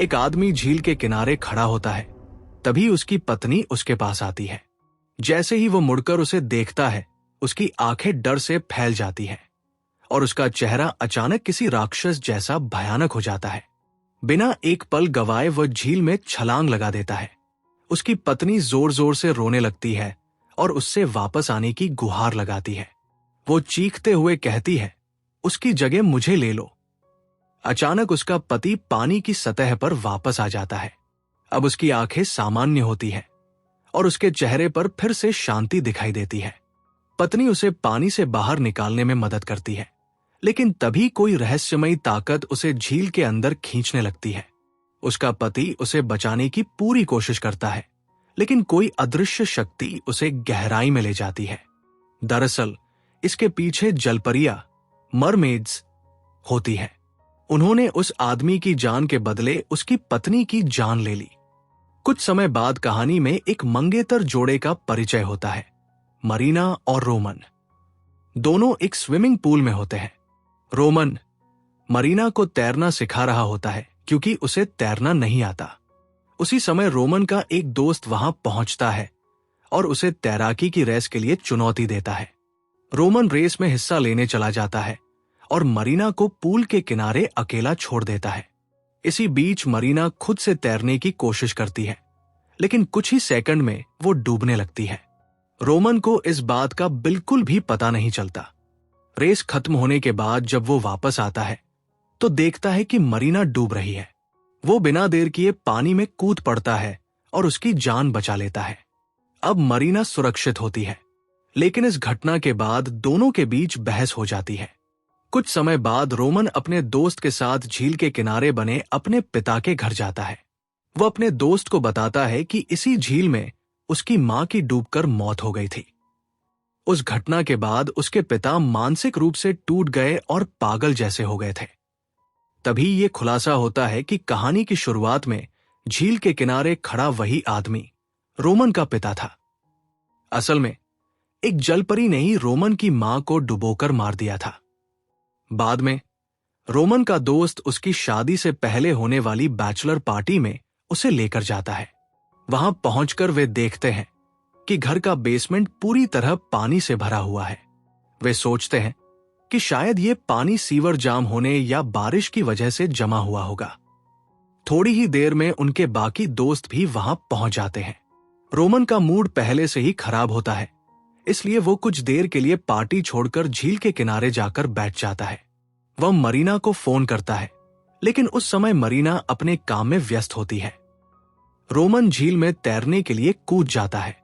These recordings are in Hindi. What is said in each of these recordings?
एक आदमी झील के किनारे खड़ा होता है। तभी उसकी पत्नी उसके पास आती है। जैसे ही वो मुड़कर उसे देखता है, उसकी आंखें डर से फैल जाती हैं और उसका चेहरा अचानक किसी राक्षस जैसा भयानक हो जाता है। बिना एक पल गवाए वह झील में छलांग लगा देता है। उसकी पत्नी जोर जोर से रोने लगती है और उससे वापस आने की गुहार लगाती है। वो चीखते हुए कहती है, उसकी जगह मुझे ले लो। अचानक उसका पति पानी की सतह पर वापस आ जाता है। अब उसकी आंखें सामान्य होती है और उसके चेहरे पर फिर से शांति दिखाई देती है। पत्नी उसे पानी से बाहर निकालने में मदद करती है, लेकिन तभी कोई रहस्यमयी ताकत उसे झील के अंदर खींचने लगती है। उसका पति उसे बचाने की पूरी कोशिश करता है, लेकिन कोई अदृश्य शक्ति उसे गहराई में ले जाती है। दरअसल इसके पीछे जलपरियां, मरमेड्स होती है। उन्होंने उस आदमी की जान के बदले उसकी पत्नी की जान ले ली। कुछ समय बाद कहानी में एक मंगेतर जोड़े का परिचय होता है। मरीना और रोमन दोनों एक स्विमिंग पूल में होते हैं। रोमन मरीना को तैरना सिखा रहा होता है क्योंकि उसे तैरना नहीं आता। उसी समय रोमन का एक दोस्त वहां पहुंचता है और उसे तैराकी की रेस के लिए चुनौती देता है। रोमन रेस में हिस्सा लेने चला जाता है और मरीना को पूल के किनारे अकेला छोड़ देता है। इसी बीच मरीना खुद से तैरने की कोशिश करती है, लेकिन कुछ ही सेकंड में वो डूबने लगती है। रोमन को इस बात का बिल्कुल भी पता नहीं चलता। रेस खत्म होने के बाद जब वो वापस आता है तो देखता है कि मरीना डूब रही है। वो बिना देर किए पानी में कूद पड़ता है और उसकी जान बचा लेता है। अब मरीना सुरक्षित होती है, लेकिन इस घटना के बाद दोनों के बीच बहस हो जाती है। कुछ समय बाद रोमन अपने दोस्त के साथ झील के किनारे बने अपने पिता के घर जाता है। वो अपने दोस्त को बताता है कि इसी झील में उसकी मां की डूबकर मौत हो गई थी। उस घटना के बाद उसके पिता मानसिक रूप से टूट गए और पागल जैसे हो गए थे। तभी ये खुलासा होता है कि कहानी की शुरुआत में झील के किनारे खड़ा वही आदमी रोमन का पिता था। असल में एक जलपरी ने ही रोमन की मां को डुबोकर मार दिया था। बाद में रोमन का दोस्त उसकी शादी से पहले होने वाली बैचलर पार्टी में उसे लेकर जाता है। वहां पहुंचकर वे देखते हैं कि घर का बेसमेंट पूरी तरह पानी से भरा हुआ है। वे सोचते हैं कि शायद ये पानी सीवर जाम होने या बारिश की वजह से जमा हुआ होगा। थोड़ी ही देर में उनके बाकी दोस्त भी वहां पहुंच जाते हैं। रोमन का मूड पहले से ही खराब होता है, इसलिए वो कुछ देर के लिए पार्टी छोड़कर झील के किनारे जाकर बैठ जाता है। वह मरीना को फोन करता है, लेकिन उस समय मरीना अपने काम में व्यस्त होती है। रोमन झील में तैरने के लिए कूद जाता है।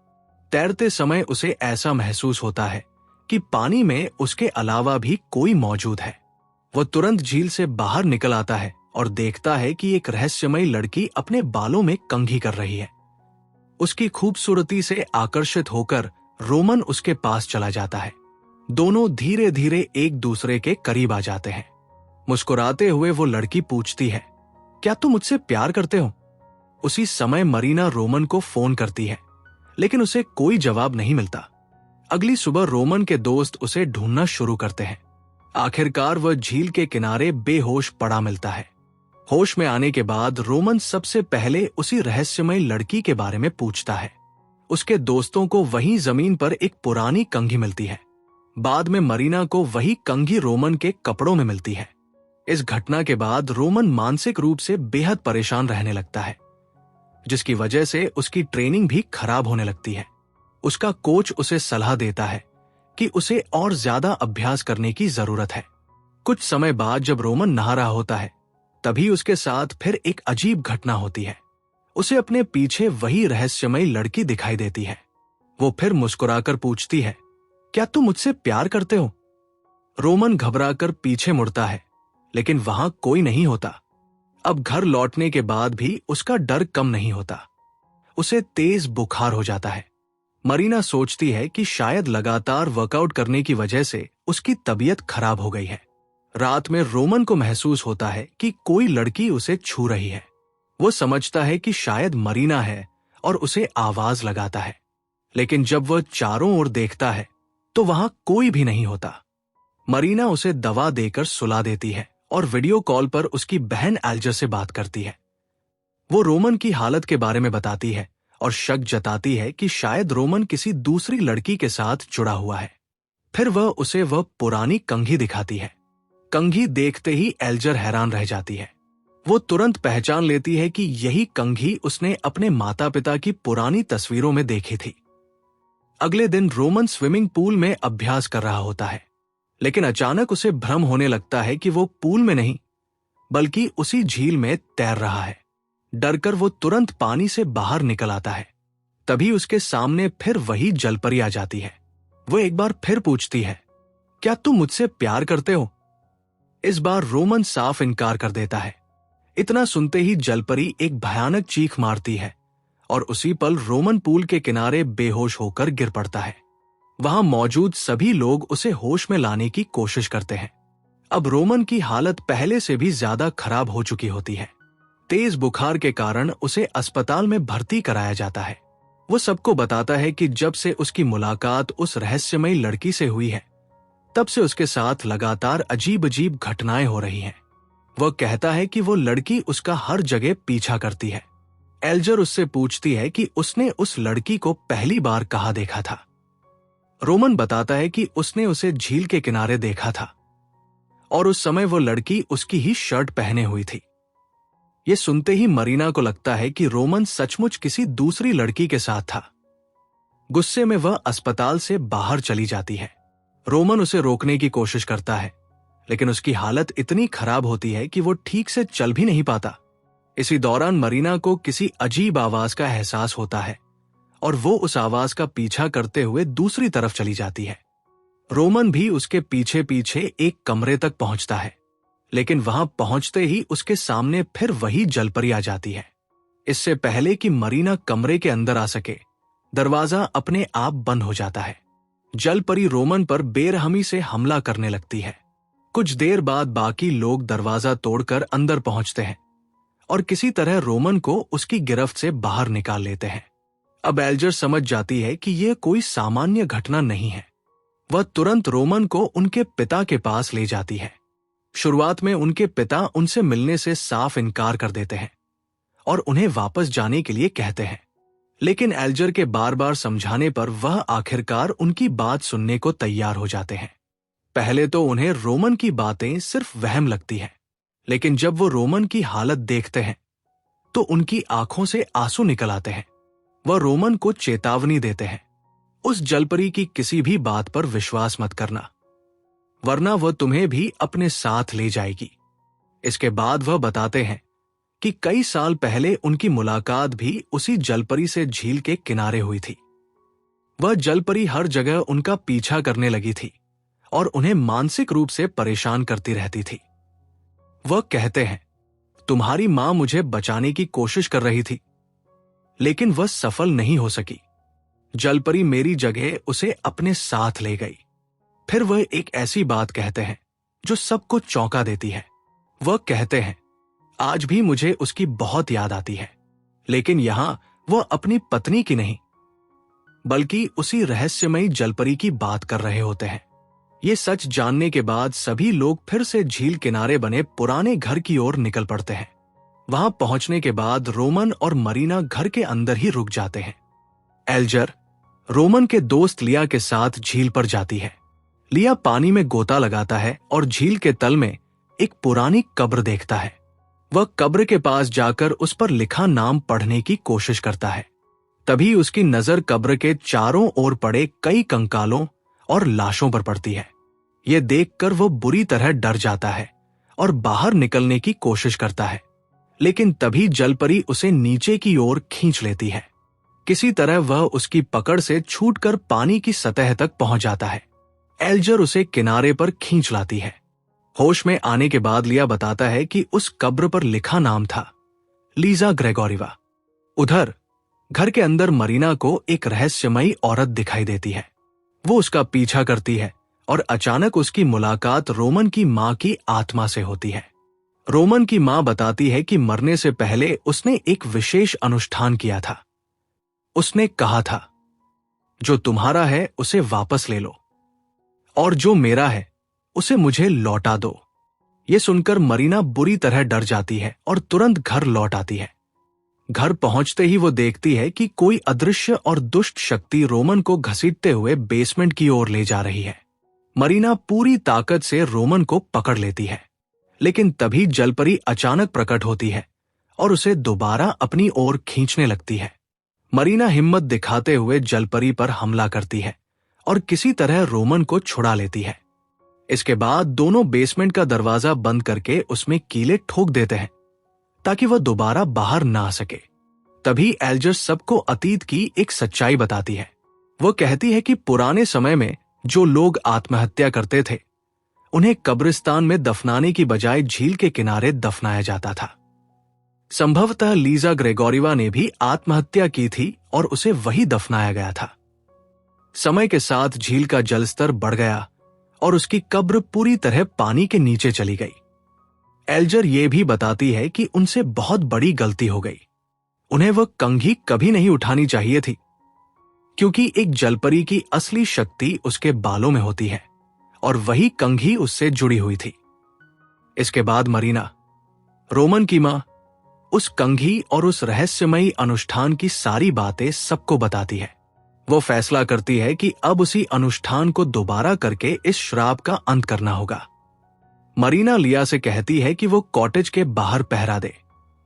तैरते समय उसे ऐसा महसूस होता है कि पानी में उसके अलावा भी कोई मौजूद है। वह तुरंत झील से बाहर निकल आता है और देखता है कि एक रहस्यमयी लड़की अपने बालों में कंघी कर रही है। उसकी खूबसूरती से आकर्षित होकर रोमन उसके पास चला जाता है। दोनों धीरे धीरे एक दूसरे के करीब आ जाते हैं। मुस्कुराते हुए वो लड़की पूछती है, क्या तुम मुझसे प्यार करते हो? उसी समय मरीना रोमन को फोन करती है, लेकिन उसे कोई जवाब नहीं मिलता। अगली सुबह रोमन के दोस्त उसे ढूंढना शुरू करते हैं। आखिरकार वह झील के किनारे बेहोश पड़ा मिलता है। होश में आने के बाद रोमन सबसे पहले उसी रहस्यमय लड़की के बारे में पूछता है। उसके दोस्तों को वहीं जमीन पर एक पुरानी कंघी मिलती है। बाद में मरीना को वही कंघी रोमन के कपड़ों में मिलती है। इस घटना के बाद रोमन मानसिक रूप से बेहद परेशान रहने लगता है, जिसकी वजह से उसकी ट्रेनिंग भी खराब होने लगती है। उसका कोच उसे सलाह देता है कि उसे और ज्यादा अभ्यास करने की जरूरत है। कुछ समय बाद जब रोमन नहा रहा होता है, तभी उसके साथ फिर एक अजीब घटना होती है। उसे अपने पीछे वही रहस्यमयी लड़की दिखाई देती है। वो फिर मुस्कुराकर पूछती है, क्या तुम मुझसे प्यार करते हो? रोमन घबराकर पीछे मुड़ता है, लेकिन वहां कोई नहीं होता। अब घर लौटने के बाद भी उसका डर कम नहीं होता। उसे तेज बुखार हो जाता है। मरीना सोचती है कि शायद लगातार वर्कआउट करने की वजह से उसकी तबीयत खराब हो गई है। रात में रोमन को महसूस होता है कि कोई लड़की उसे छू रही है। वो समझता है कि शायद मरीना है और उसे आवाज लगाता है, लेकिन जब वह चारों ओर देखता है तो वहां कोई भी नहीं होता। मरीना उसे दवा देकर सुला देती है और वीडियो कॉल पर उसकी बहन एल्जर से बात करती है। वो रोमन की हालत के बारे में बताती है और शक जताती है कि शायद रोमन किसी दूसरी लड़की के साथ जुड़ा हुआ है। फिर वह पुरानी कंघी दिखाती है। कंघी देखते ही एल्जर हैरान रह जाती है। वो तुरंत पहचान लेती है कि यही कंघी उसने अपने माता पिता की पुरानी तस्वीरों में देखी थी। अगले दिन रोमन स्विमिंग पूल में अभ्यास कर रहा होता है, लेकिन अचानक उसे भ्रम होने लगता है कि वो पूल में नहीं बल्कि उसी झील में तैर रहा है। डरकर वो तुरंत पानी से बाहर निकल आता है। तभी उसके सामने फिर वही जलपरी आ जाती है। वो एक बार फिर पूछती है, क्या तुम मुझसे प्यार करते हो? इस बार रोमन साफ इनकार कर देता है। इतना सुनते ही जलपरी एक भयानक चीख मारती है और उसी पल रोमन पूल के किनारे बेहोश होकर गिर पड़ता है। वहां मौजूद सभी लोग उसे होश में लाने की कोशिश करते हैं। अब रोमन की हालत पहले से भी ज्यादा खराब हो चुकी होती है। तेज बुखार के कारण उसे अस्पताल में भर्ती कराया जाता है। वो सबको बताता है कि जब से उसकी मुलाकात उस रहस्यमयी लड़की से हुई है, तब से उसके साथ लगातार अजीब अजीब घटनाएं हो रही हैं। वह कहता है कि वो लड़की उसका हर जगह पीछा करती है। एल्जर उससे पूछती है कि उसने उस लड़की को पहली बार कहाँ देखा था। रोमन बताता है कि उसने उसे झील के किनारे देखा था और उस समय वो लड़की उसकी ही शर्ट पहने हुई थी। ये सुनते ही मरीना को लगता है कि रोमन सचमुच किसी दूसरी लड़की के साथ था। गुस्से में वह अस्पताल से बाहर चली जाती है। रोमन उसे रोकने की कोशिश करता है, लेकिन उसकी हालत इतनी खराब होती है कि वो ठीक से चल भी नहीं पाता। इसी दौरान मरीना को किसी अजीब आवाज का एहसास होता है और वो उस आवाज का पीछा करते हुए दूसरी तरफ चली जाती है। रोमन भी उसके पीछे पीछे एक कमरे तक पहुंचता है, लेकिन वहां पहुंचते ही उसके सामने फिर वही जलपरी आ जाती है। इससे पहले कि मरीना कमरे के अंदर आ सके, दरवाजा अपने आप बंद हो जाता है। जलपरी रोमन पर बेरहमी से हमला करने लगती है। कुछ देर बाद बाकी लोग दरवाजा तोड़कर अंदर पहुंचते हैं और किसी तरह रोमन को उसकी गिरफ्त से बाहर निकाल लेते हैं। अब एल्जर समझ जाती है कि यह कोई सामान्य घटना नहीं है। वह तुरंत रोमन को उनके पिता के पास ले जाती है। शुरुआत में उनके पिता उनसे मिलने से साफ इनकार कर देते हैं और उन्हें वापस जाने के लिए कहते हैं, लेकिन एल्जर के बार बार समझाने पर वह आखिरकार उनकी बात सुनने को तैयार हो जाते हैं। पहले तो उन्हें रोमन की बातें सिर्फ वहम लगती हैं, लेकिन जब वो रोमन की हालत देखते हैं तो उनकी आंखों से आंसू निकल आते हैं। वह रोमन को चेतावनी देते हैं, उस जलपरी की किसी भी बात पर विश्वास मत करना, वरना वह तुम्हें भी अपने साथ ले जाएगी। इसके बाद वह बताते हैं कि कई साल पहले उनकी मुलाकात भी उसी जलपरी से झील के किनारे हुई थी। वह जलपरी हर जगह उनका पीछा करने लगी थी और उन्हें मानसिक रूप से परेशान करती रहती थी। वह कहते हैं, तुम्हारी मां मुझे बचाने की कोशिश कर रही थी, लेकिन वह सफल नहीं हो सकी। जलपरी मेरी जगह उसे अपने साथ ले गई। फिर वह एक ऐसी बात कहते हैं जो सबको चौंका देती है। वह कहते हैं, आज भी मुझे उसकी बहुत याद आती है, लेकिन यहां वह अपनी पत्नी की नहीं बल्कि उसी रहस्यमयी जलपरी की बात कर रहे होते हैं। ये सच जानने के बाद सभी लोग फिर से झील किनारे बने पुराने घर की ओर निकल पड़ते हैं। वहां पहुंचने के बाद रोमन और मरीना घर के अंदर ही रुक जाते हैं। एल्जर रोमन के दोस्त लिया के साथ झील पर जाती है। लिया पानी में गोता लगाता है और झील के तल में एक पुरानी कब्र देखता है। वह कब्र के पास जाकर उस पर लिखा नाम पढ़ने की कोशिश करता है। तभी उसकी नजर कब्र के चारों ओर पड़े कई कंकालों और लाशों पर पड़ती है। यह देखकर वो बुरी तरह डर जाता है और बाहर निकलने की कोशिश करता है, लेकिन तभी जलपरी उसे नीचे की ओर खींच लेती है। किसी तरह वह उसकी पकड़ से छूटकर पानी की सतह तक पहुंच जाता है। एल्जर उसे किनारे पर खींच लाती है। होश में आने के बाद लिया बताता है कि उस कब्र पर लिखा नाम था लीजा ग्रेगोरिवा। उधर घर के अंदर मरीना को एक रहस्यमयी औरत दिखाई देती है। वो उसका पीछा करती है और अचानक उसकी मुलाकात रोमन की मां की आत्मा से होती है। रोमन की मां बताती है कि मरने से पहले उसने एक विशेष अनुष्ठान किया था। उसने कहा था, जो तुम्हारा है उसे वापस ले लो और जो मेरा है उसे मुझे लौटा दो। ये सुनकर मरीना बुरी तरह डर जाती है और तुरंत घर लौट आती है। घर पहुंचते ही वो देखती है कि कोई अदृश्य और दुष्ट शक्ति रोमन को घसीटते हुए बेसमेंट की ओर ले जा रही है। मरीना पूरी ताकत से रोमन को पकड़ लेती है, लेकिन तभी जलपरी अचानक प्रकट होती है और उसे दोबारा अपनी ओर खींचने लगती है। मरीना हिम्मत दिखाते हुए जलपरी पर हमला करती है और किसी तरह रोमन को छुड़ा लेती है। इसके बाद दोनों बेसमेंट का दरवाजा बंद करके उसमें कीले ठोक देते हैं ताकि वह दोबारा बाहर ना आ सके। तभी एल्जर सबको अतीत की एक सच्चाई बताती है। वो कहती है कि पुराने समय में जो लोग आत्महत्या करते थे उन्हें कब्रिस्तान में दफनाने की बजाय झील के किनारे दफनाया जाता था। संभवतः लीजा ग्रेगोरिवा ने भी आत्महत्या की थी और उसे वही दफनाया गया था। समय के साथ झील का जलस्तर बढ़ गया और उसकी कब्र पूरी तरह पानी के नीचे चली गई। एल्जर ये भी बताती है कि उनसे बहुत बड़ी गलती हो गई। उन्हें वह कंघी कभी नहीं उठानी चाहिए थी, क्योंकि एक जलपरी की असली शक्ति उसके बालों में होती है और वही कंघी उससे जुड़ी हुई थी। इसके बाद मरीना रोमन की मां उस कंघी और उस रहस्यमयी अनुष्ठान की सारी बातें सबको बताती है। वो फैसला करती है कि अब उसी अनुष्ठान को दोबारा करके इस श्राप का अंत करना होगा। मरीना लिया से कहती है कि वो कॉटेज के बाहर पहरा दे,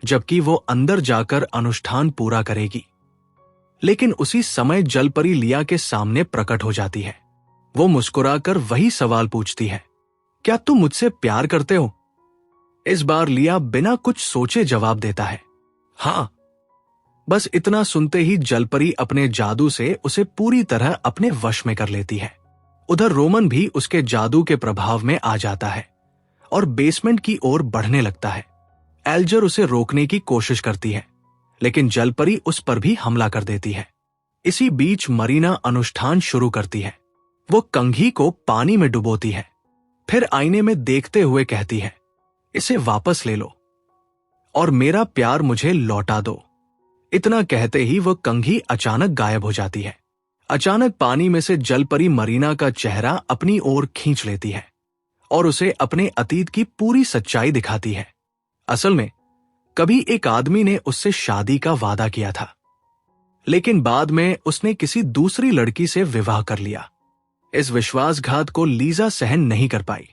जबकि वो अंदर जाकर अनुष्ठान पूरा करेगी। लेकिन उसी समय जलपरी लिया के सामने प्रकट हो जाती है। वो मुस्कुराकर वही सवाल पूछती है, क्या तुम मुझसे प्यार करते हो? इस बार लिया बिना कुछ सोचे जवाब देता है, हाँ। बस इतना सुनते ही जलपरी अपने जादू से उसे पूरी तरह अपने वश में कर लेती है। उधर रोमन भी उसके जादू के प्रभाव में आ जाता है और बेसमेंट की ओर बढ़ने लगता है। एल्जर उसे रोकने की कोशिश करती है, लेकिन जलपरी उस पर भी हमला कर देती है। इसी बीच मरीना अनुष्ठान शुरू करती है। वो कंघी को पानी में डुबोती है, फिर आईने में देखते हुए कहती है, इसे वापस ले लो और मेरा प्यार मुझे लौटा दो। इतना कहते ही वह कंघी अचानक गायब हो जाती है। अचानक पानी में से जलपरी मरीना का चेहरा अपनी ओर खींच लेती है और उसे अपने अतीत की पूरी सच्चाई दिखाती है। असल में कभी एक आदमी ने उससे शादी का वादा किया था, लेकिन बाद में उसने किसी दूसरी लड़की से विवाह कर लिया। इस विश्वासघात को लीजा सहन नहीं कर पाई।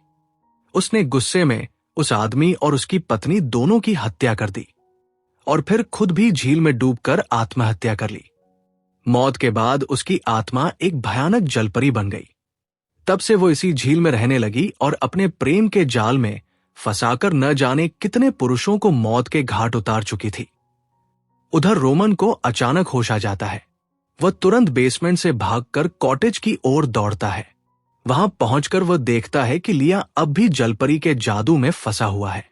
उसने गुस्से में उस आदमी और उसकी पत्नी दोनों की हत्या कर दी और फिर खुद भी झील में डूबकर आत्महत्या कर ली। मौत के बाद उसकी आत्मा एक भयानक जलपरी बन गई। तब से वो इसी झील में रहने लगी और अपने प्रेम के जाल में फंसाकर न जाने कितने पुरुषों को मौत के घाट उतार चुकी थी। उधर रोमन को अचानक होश आ जाता है। वह तुरंत बेसमेंट से भागकर कॉटेज की ओर दौड़ता है। वहां पहुंचकर वह देखता है कि लिया अब भी जलपरी के जादू में फंसा हुआ है।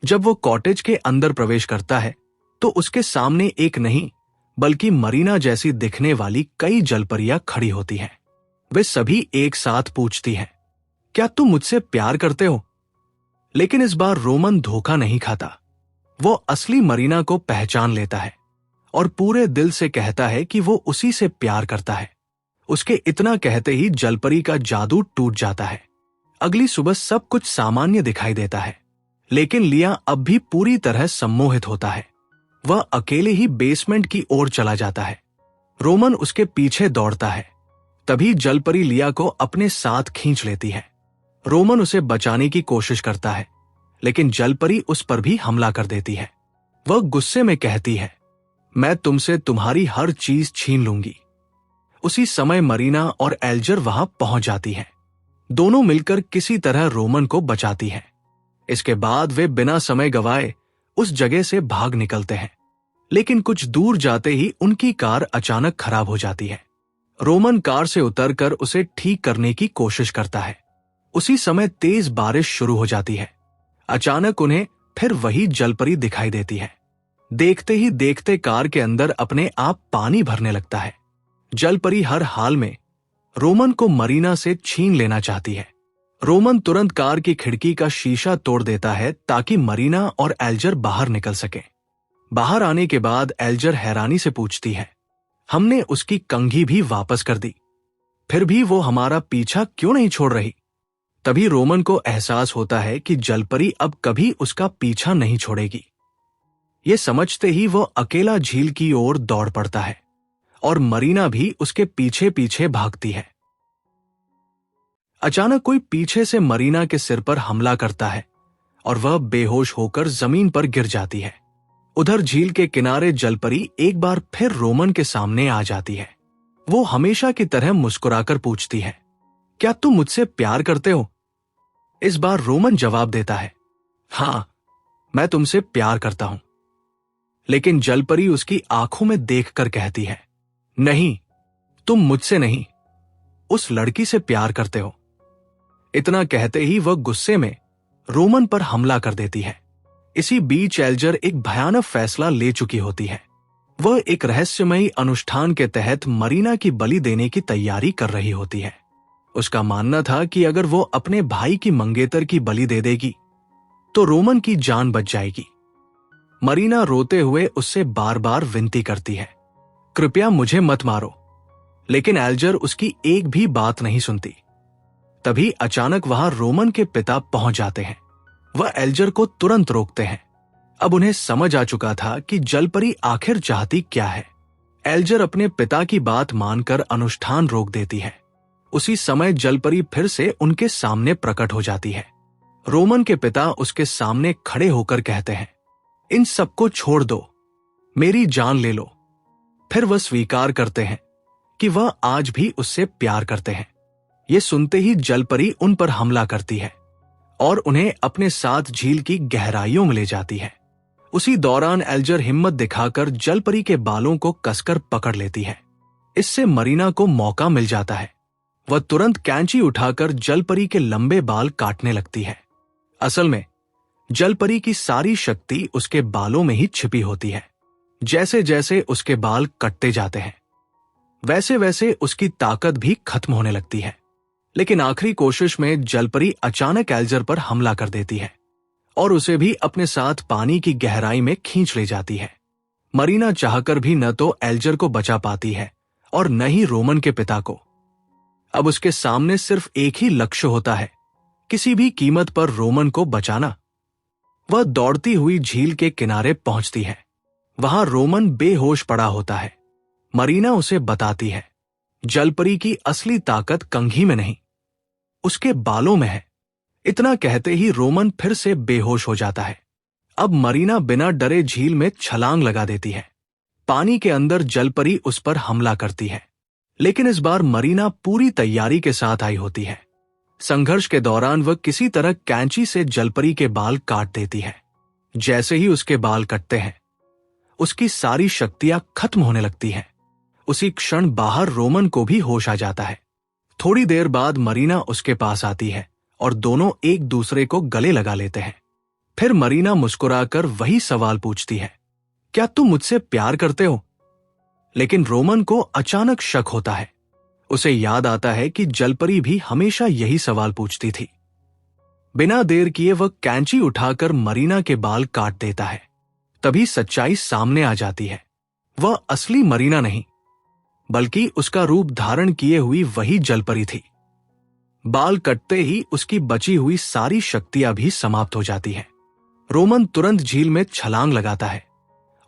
जब वो कॉटेज के अंदर प्रवेश करता है तो उसके सामने एक नहीं बल्कि मरीना जैसी दिखने वाली कई जलपरियां खड़ी होती हैं। वे सभी एक साथ पूछती हैं, क्या तुम मुझसे प्यार करते हो? लेकिन इस बार रोमन धोखा नहीं खाता। वो असली मरीना को पहचान लेता है और पूरे दिल से कहता है कि वो उसी से प्यार करता है। उसके इतना कहते ही जलपरी का जादू टूट जाता है। अगली सुबह सब कुछ सामान्य दिखाई देता है, लेकिन लिया अब भी पूरी तरह सम्मोहित होता है। वह अकेले ही बेसमेंट की ओर चला जाता है। रोमन उसके पीछे दौड़ता है। तभी जलपरी लिया को अपने साथ खींच लेती है। रोमन उसे बचाने की कोशिश करता है, लेकिन जलपरी उस पर भी हमला कर देती है। वह गुस्से में कहती है, मैं तुमसे तुम्हारी हर चीज छीन लूंगी। उसी समय मरीना और एल्जर वहां पहुंच जाती है। दोनों मिलकर किसी तरह रोमन को बचाती हैं। इसके बाद वे बिना समय गवाए उस जगह से भाग निकलते हैं, लेकिन कुछ दूर जाते ही उनकी कार अचानक खराब हो जाती है। रोमन कार से उतरकर उसे ठीक करने की कोशिश करता है। उसी समय तेज बारिश शुरू हो जाती है। अचानक उन्हें फिर वही जलपरी दिखाई देती है। देखते ही देखते कार के अंदर अपने आप पानी भरने लगता है। जलपरी हर हाल में रोमन को मरीना से छीन लेना चाहती है। रोमन तुरंत कार की खिड़की का शीशा तोड़ देता है ताकि मरीना और एल्जर बाहर निकल सके। बाहर आने के बाद एल्जर हैरानी से पूछती है, हमने उसकी कंघी भी वापस कर दी, फिर भी वो हमारा पीछा क्यों नहीं छोड़ रही? तभी रोमन को एहसास होता है कि जलपरी अब कभी उसका पीछा नहीं छोड़ेगी। ये समझते ही वो अकेला झील की ओर दौड़ पड़ता है और मरीना भी उसके पीछे पीछे भागती है। अचानक कोई पीछे से मरीना के सिर पर हमला करता है और वह बेहोश होकर जमीन पर गिर जाती है। उधर झील के किनारे जलपरी एक बार फिर रोमन के सामने आ जाती है। वो हमेशा की तरह मुस्कुराकर पूछती है, क्या तुम मुझसे प्यार करते हो? इस बार रोमन जवाब देता है, हां, मैं तुमसे प्यार करता हूं। लेकिन जलपरी उसकी आंखों में देखकर कहती है, नहीं, तुम मुझसे नहीं, उस लड़की से प्यार करते हो। इतना कहते ही वह गुस्से में रोमन पर हमला कर देती है। इसी बीच एल्जर एक भयानक फैसला ले चुकी होती है। वह एक रहस्यमयी अनुष्ठान के तहत मरीना की बलि देने की तैयारी कर रही होती है। उसका मानना था कि अगर वो अपने भाई की मंगेतर की बलि दे देगी तो रोमन की जान बच जाएगी। मरीना रोते हुए उससे बार बार विनती करती है, कृपया मुझे मत मारो, लेकिन एल्जर उसकी एक भी बात नहीं सुनती। तभी अचानक वहां रोमन के पिता पहुंच जाते हैं। वह एल्जर को तुरंत रोकते हैं। अब उन्हें समझ आ चुका था कि जलपरी आखिर चाहती क्या है। एल्जर अपने पिता की बात मानकर अनुष्ठान रोक देती है। उसी समय जलपरी फिर से उनके सामने प्रकट हो जाती है। रोमन के पिता उसके सामने खड़े होकर कहते हैं, इन सबको छोड़ दो, मेरी जान ले लो। फिर वह स्वीकार करते हैं कि वह आज भी उससे प्यार करते हैं। ये सुनते ही जलपरी उन पर हमला करती है और उन्हें अपने साथ झील की गहराइयों में ले जाती है। उसी दौरान एल्जर हिम्मत दिखाकर जलपरी के बालों को कसकर पकड़ लेती है। इससे मरीना को मौका मिल जाता है। वह तुरंत कैंची उठाकर जलपरी के लंबे बाल काटने लगती है। असल में जलपरी की सारी शक्ति उसके बालों में ही छिपी होती है। जैसे जैसे उसके बाल कटते जाते हैं वैसे वैसे उसकी ताकत भी खत्म होने लगती है। लेकिन आखिरी कोशिश में जलपरी अचानक एल्जर पर हमला कर देती है और उसे भी अपने साथ पानी की गहराई में खींच ले जाती है। मरीना चाहकर भी न तो एल्जर को बचा पाती है और न ही रोमन के पिता को। अब उसके सामने सिर्फ एक ही लक्ष्य होता है, किसी भी कीमत पर रोमन को बचाना। वह दौड़ती हुई झील के किनारे पहुंचती है। वहां रोमन बेहोश पड़ा होता है। मरीना उसे बताती है, जलपरी की असली ताकत कंघी में नहीं, उसके बालों में है। इतना कहते ही रोमन फिर से बेहोश हो जाता है। अब मरीना बिना डरे झील में छलांग लगा देती है। पानी के अंदर जलपरी उस पर हमला करती है, लेकिन इस बार मरीना पूरी तैयारी के साथ आई होती है। संघर्ष के दौरान वह किसी तरह कैंची से जलपरी के बाल काट देती है। जैसे ही उसके बाल कटते हैं उसकी सारी शक्तियां खत्म होने लगती हैं। उसी क्षण बाहर रोमन को भी होश आ जाता है। थोड़ी देर बाद मरीना उसके पास आती है और दोनों एक दूसरे को गले लगा लेते हैं। फिर मरीना मुस्कुराकर वही सवाल पूछती है, क्या तुम मुझसे प्यार करते हो? लेकिन रोमन को अचानक शक होता है। उसे याद आता है कि जलपरी भी हमेशा यही सवाल पूछती थी। बिना देर किए वह कैंची उठाकर मरीना के बाल काट देता है। तभी सच्चाई सामने आ जाती है। वह असली मरीना नहीं, बल्कि उसका रूप धारण किए हुई वही जलपरी थी। बाल कटते ही उसकी बची हुई सारी शक्तियां भी समाप्त हो जाती हैं। रोमन तुरंत झील में छलांग लगाता है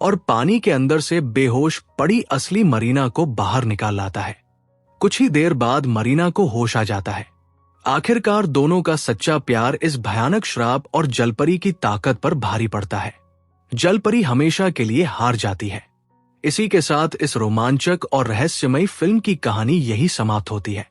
और पानी के अंदर से बेहोश पड़ी असली मरीना को बाहर निकाल लाता है। कुछ ही देर बाद मरीना को होश आ जाता है। आखिरकार दोनों का सच्चा प्यार इस भयानक श्राप और जलपरी की ताकत पर भारी पड़ता है। जलपरी हमेशा के लिए हार जाती है। इसी के साथ इस रोमांचक और रहस्यमयी फिल्म की कहानी यही समाप्त होती है।